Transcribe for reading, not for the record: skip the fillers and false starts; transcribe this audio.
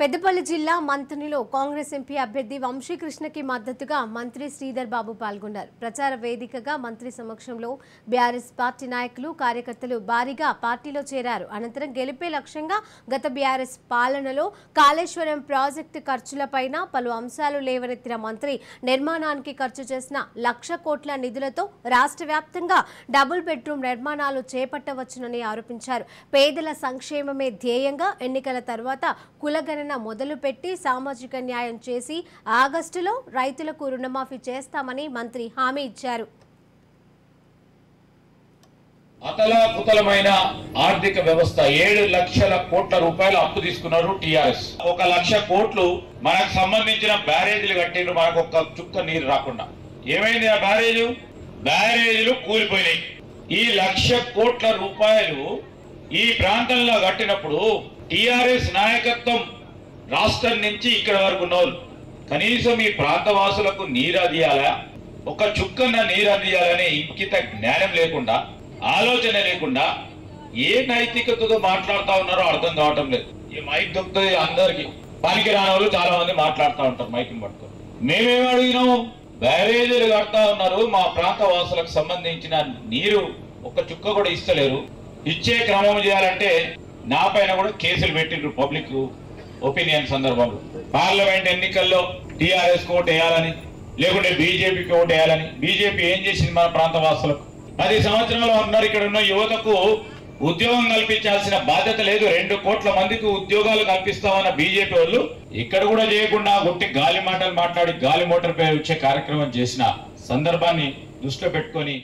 పెద్దపల్లి జిల్లా మంథనిలో కాంగ్రెస్ ఎంపీ అభ్యర్థి వంశీకృష్ణకి మద్దతుగా మంత్రి శ్రీధర్ బాబు పాల్గొన్నారు. ప్రచార వేదికగా మంత్రి సమక్షంలో బీఆర్ఎస్ పార్టీ నాయకులు కార్యకర్తలు భారీగా పార్టీలో చేరారు. అనంతరం గెలిపే లక్ష్యంగా గత బీఆర్ఎస్ పాలనలో కాళేశ్వరం ప్రాజెక్టు ఖర్చులపైన పలు అంశాలు లేవనెత్తిన మంత్రి నిర్మాణానికి ఖర్చు చేసిన 1,00,000 కోట్ల నిధులతో రాష్ట్ర వ్యాప్తంగా డబుల్ బెడ్రూమ్ నిర్మాణాలు చేపట్టవచ్చునని ఆరోపించారు. పేదల సంక్షేమమే ధ్యేయంగా ఎన్నికల తర్వాత కులగణన మొదలుపెట్టి సామాజిక న్యాయం చేసి ఆగస్టులో రైతులకు రుణమాఫీ చేస్తామని మంత్రి హామీ ఇచ్చారు. అతలాకుతలమైన ఆర్థిక వ్యవస్థ 7 లక్షల కోట్ల రూపాయలు అప్పు తీసుకున్నారు టిఆర్ఎస్. 1,00,000 కోట్లు మనకు సంబంధించిన బ్యారేజీలు కట్టిండ్రు, మనకు ఒక్క చుక్క నీరు రాకుండా. ఏమైంది? ఆ బ్యారేజీలు కూలిపోయినాయి. ఈ 1,00,000 కోట్ల రూపాయలు ఈ ప్రాంతంలో కట్టినప్పుడు టిఆర్ఎస్ నాయకత్వం రాష్ట్రం నుంచి ఇక్కడ వరకు ఉన్నోళ్ళు కనీసం ఈ ప్రాంతవాసులకు నీరు అందియాలా, ఒక చుక్కన్న నీరు అందియాలనే ఇంకిత జ్ఞానం లేకుండా, ఆలోచన లేకుండా ఏ నైతికతతో మాట్లాడుతూ ఉన్నారో అర్థం కావటం లేదు. ఈ మైక్ దొక్కుతుంది అందరికి, పనికి రాని వాళ్ళు చాలా మంది మాట్లాడుతూ ఉంటారు మైక్ని పట్టుకొని. మేమేం అడిగినాము? బ్యారేజీలు కడతా ఉన్నారు, మా ప్రాంత వాసులకు సంబంధించిన నీరు ఒక చుక్క కూడా ఇస్తలేరు. ఇచ్చే క్రమం చేయాలంటే నా పైన కూడా కేసులు పెట్టిండ్రు పబ్లిక్ ఒపీనియన్ సందర్భంలో. పార్లమెంట్ ఎన్నికల్లో టిఆర్ఎస్ ఓటు వేయాలని, లేకుంటే బీజేపీకి ఓటు వేయాలని. బీజేపీ ఏం చేసింది మన ప్రాంత వాసులకు? 10 సంవత్సరాలు ఉన్నారు. ఇక్కడ ఉన్న యువతకు ఉద్యోగం కల్పించాల్సిన బాధ్యత లేదు. 2 కోట్ల మందికి ఉద్యోగాలు కల్పిస్తామన్న బీజేపీ వాళ్ళు ఇక్కడ కూడా చేయకుండా గుట్టి గాలి మాటలు మాట్లాడి గాలి మోటార్ పై వచ్చే కార్యక్రమం చేసిన సందర్భాన్ని దృష్టిలో పెట్టుకొని